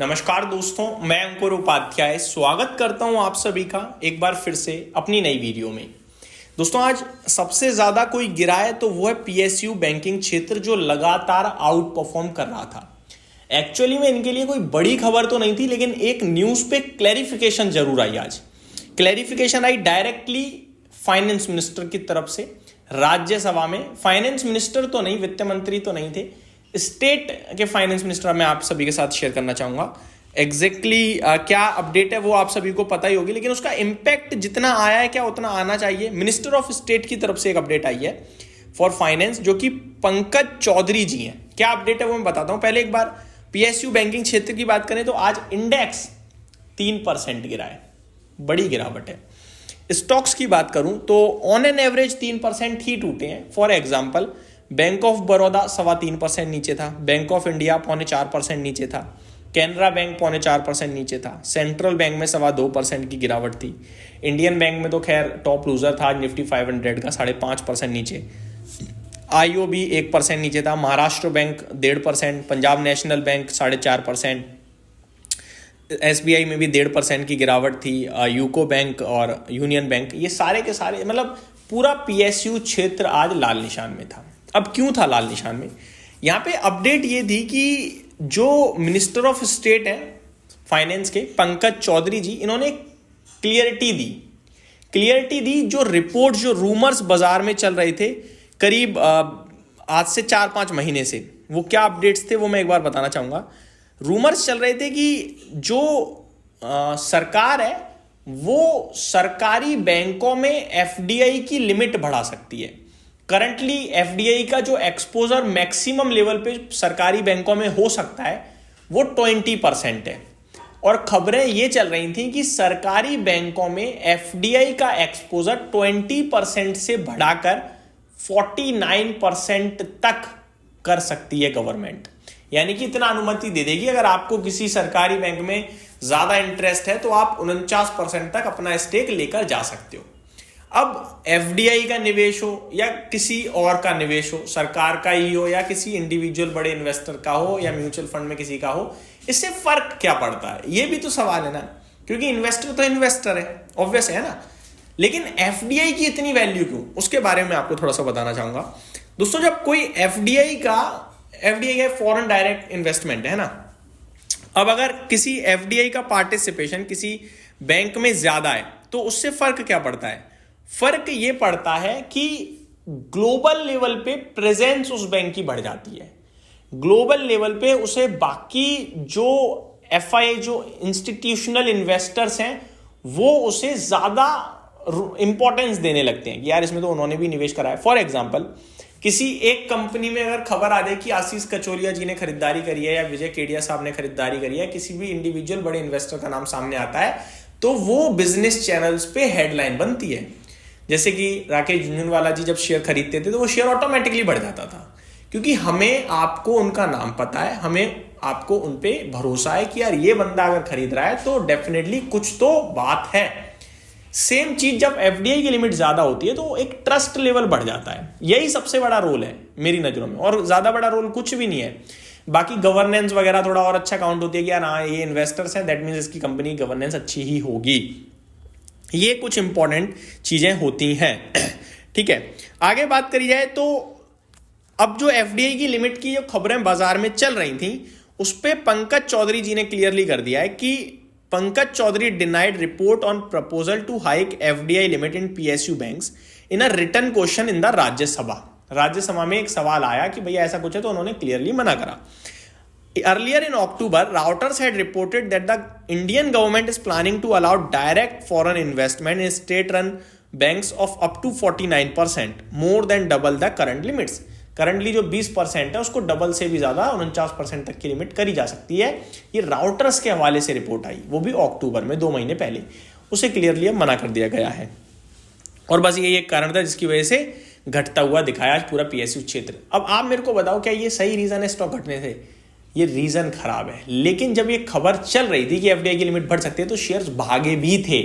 नमस्कार दोस्तों, मैं अंकुर उपाध्याय स्वागत करता हूं आप सभी का एक बार फिर से अपनी नई वीडियो में। दोस्तों, आज सबसे ज्यादा कोई गिरा है तो वो है पीएसयू बैंकिंग क्षेत्र, जो लगातार आउट परफॉर्म कर रहा था। एक्चुअली में इनके लिए कोई बड़ी खबर तो नहीं थी, लेकिन एक न्यूज पे क्लैरिफिकेशन जरूर आई। आज clarification I directly finance minister की तरफ से राज्यसभा में। फाइनेंस मिनिस्टर तो नहीं, वित्त मंत्री तो नहीं थे, स्टेट के फाइनेंस मिनिस्टर मैं आप सभी के साथ शेयर करना चाहूंगा। एग्जैक्टली क्या अपडेट है वो आप सभी को पता ही होगी, लेकिन उसका इंपैक्ट जितना आया है क्या उतना आना चाहिए। मिनिस्टर ऑफ स्टेट की तरफ से एक अपडेट आई है फॉर फाइनेंस, जो कि पंकज चौधरी जी हैं। क्या अपडेट है वो मैं बताता हूं। पहले एक बार पीएसयू बैंकिंग क्षेत्र की बात करें तो आज इंडेक्स 3% गिरा है, बड़ी गिरावट है। स्टॉक्स की बात करूं तो ऑन एन एवरेज 3% ही टूटे हैं। For example, bank of Baroda 3.25% नीचे था, बैंक ऑफ इंडिया 4.25% नीचे था, कैनरा बैंक 4.25% नीचे था, सेंट्रल बैंक में 2.25% की गिरावट थी, इंडियन बैंक में तो खैर टॉप लूजर था निफ्टी 500 का 5.5% नीचे, आईओबी 1% नीचे था, Maharashtra bank 1.5%, Punjab national bank 4.5%, SBI में भी 1.5% की गिरावट थी, यूको बैंक और यूनियन बैंक, ये सारे के सारे मतलब पूरा पीएसयू क्षेत्र आज लाल निशान में था। अब क्यों था लाल निशान में? यहाँ पे अपडेट ये थी कि जो मिनिस्टर ऑफ स्टेट हैं फाइनेंस के पंकज चौधरी जी, इन्होंने क्लियरिटी दी जो रिपोर्ट, जो रूमर्स बाजार में चल रहे थे करीब आज से 4-5 महीने से, वो क्या अपडेट्स थे वो मैं एक बार बताना चाहूंगा। रूमर्स चल रहे थे कि जो सरकार है वो सरकारी बैंकों में एफडीआई की लिमिट बढ़ा सकती है। करंटली एफडीआई का जो एक्सपोजर मैक्सिमम लेवल पे सरकारी बैंकों में हो सकता है वो 20% है, और खबरें ये चल रही थी कि सरकारी बैंकों में एफडीआई का एक्सपोजर 20% से बढ़ाकर 49% तक कर सकती है गवर्नमेंट। यानी कि इतना अनुमति दे देगी, अगर आपको किसी सरकारी बैंक में ज्यादा इंटरेस्ट है तो आप 49% तक अपना स्टेक लेकर जा सकते हो। अब एफडीआई का निवेश हो या किसी और का निवेश हो, सरकार का ही हो या किसी इंडिविजुअल बड़े इन्वेस्टर का हो या म्यूचुअल फंड में किसी का हो, इससे फर्क क्या पड़ता है? ये भी तो सवाल है ना, क्योंकि इन्वेस्टर तो इन्वेस्टर है, ऑब्वियस है ना। लेकिन एफडीआई की इतनी वैल्यू क्यों, उसके बारे में आपको थोड़ा सा बताना चाहूंगा। दोस्तों, जब कोई एफडीआई का फॉरेन डायरेक्ट इन्वेस्टमेंट है ना, अब अगर किसी एफडीआई का पार्टिसिपेशन किसी बैंक में ज्यादा है तो उससे फर्क क्या पड़ता है? फर्क ये पड़ता है कि ग्लोबल लेवल पे प्रेजेंस उस बैंक की बढ़ जाती है। ग्लोबल लेवल पे उसे बाकी जो एफआई, जो इंस्टीट्यूशनल इन्वेस्टर्स हैं, वो उसे ज्यादा इंपॉर्टेंस देने लगते हैं कि यार इसमें तो उन्होंने भी निवेश करा है। फॉर एग्जाम्पल, किसी एक कंपनी में अगर खबर आ जाए कि आशीष कचोरिया जी ने खरीदारी करी है या विजय केडिया साहब ने खरीदारी करी है, किसी भी इंडिविजुअल बड़े इन्वेस्टर का नाम सामने आता है, तो वो बिजनेस चैनल्स पे हेडलाइन बनती है। जैसे कि राकेश झुनझुनवाला जी जब शेयर खरीदते थे तो वो शेयर ऑटोमेटिकली बढ़ जाता था, क्योंकि हमें आपको उनका नाम पता है, हमें आपको उन पे भरोसा है कि यार ये बंदा अगर खरीद रहा है तो डेफिनेटली कुछ तो बात है। सेम चीज जब एफडीआई की लिमिट ज्यादा होती है तो एक ट्रस्ट लेवल बढ़ जाता है। यही सबसे बड़ा रोल है मेरी नजरों में, और ज्यादा बड़ा रोल कुछ भी नहीं है। बाकी गवर्नेंस वगैरह थोड़ा और अच्छा काउंट होती है कि यार हाँ ये इन्वेस्टर्स हैं, दैट मीन्स इसकी कंपनी गवर्नेंस अच्छी ही होगी। ये कुछ इंपॉर्टेंट चीजें होती हैं। ठीक है, आगे बात करी जाए तो अब जो एफडीआई की लिमिट की जो खबरें बाजार में चल रही थी उस पे पंकज चौधरी जी ने क्लियरली कर दिया है कि Pankaj Chaudhary denied report on proposal to hike FDI limit in PSU banks in a written question in the Rajya Sabha में एक सवाल आया कि भैया ऐसा कुछ है, तो उन्होंने क्लियरली मना करा। Earlier in October, Reuters had reported that the Indian government is planning to allow direct foreign investment in state-run banks of up to 49%, more than double the current limits. Currently जो 20% है उसको double से भी ज्यादा 49% तक की limit करी जा सकती है। ये राउटर्स के हवाले से रिपोर्ट आई, वो भी अक्टूबर में 2 महीने पहले। उसे क्लियरली अब मना कर दिया गया है, और बस यही एक कारण था जिसकी वजह से घटता हुआ दिखाया आज पूरा पीएसयू क्षेत्र। अब आप मेरे को बताओ, क्या ये सही रीजन है स्टॉक घटने से? ये रीजन खराब है। लेकिन जब ये खबर चल रही थी कि एफडीआई की लिमिट बढ़ सकती है तो शेयर्स भागे भी थे,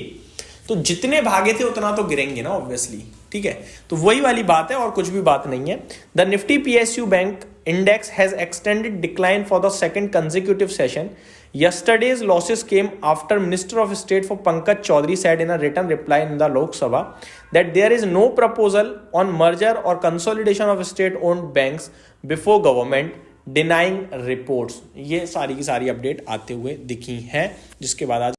तो जितने भागे थे उतना तो गिरेंगे ना ऑब्वियसली। ठीक है, तो वही वाली बात है और कुछ भी बात नहीं है। The Nifty PSU bank index has extended decline for the second consecutive session. Yesterday's losses came after Minister of State for Pankaj Chaudhary said in a written reply in the Lok Sabha that there is no proposal on merger or consolidation of state-owned banks before government denying reports. ये सारी की सारी update आते हुए दिखी हैं, जिसके बाद आज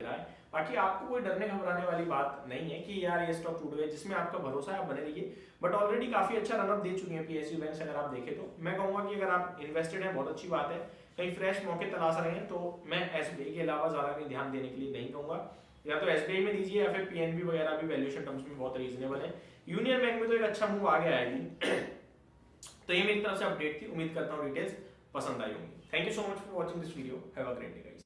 बाकी आपको कोई डरने घबराने वाली बात नहीं है कि यार ये स्टॉक टूट गए, जिसमें आपका भरोसा है आप बने रहिए। बट ऑलरेडी काफी अच्छा रनअप दे चुके हैं पीएसयू बैंक, अगर आप देखें तो मैं कहूंगा कि अगर आप इन्वेस्टेड हैं बहुत अच्छी बात है, कहीं फ्रेश मौके तलाश रहे हैं तो मैं एसबीआई के अलावा ज्यादा कहीं ध्यान देने के लिए नहीं कहूंगा। या तो एसबीआई में दीजिए या फिर पीएनबी वगैरह भी वैल्यूएशन टर्म्स में बहुत रीजनेबल है। यूनियन बैंक में तो एक अच्छा मूव आ गया है। तो ये मेरी तरफ से अपडेट थी, उम्मीद करता हूँ डिटेल्स पसंद आई होंगी। Thank you so much for watching this video, have a great day guys.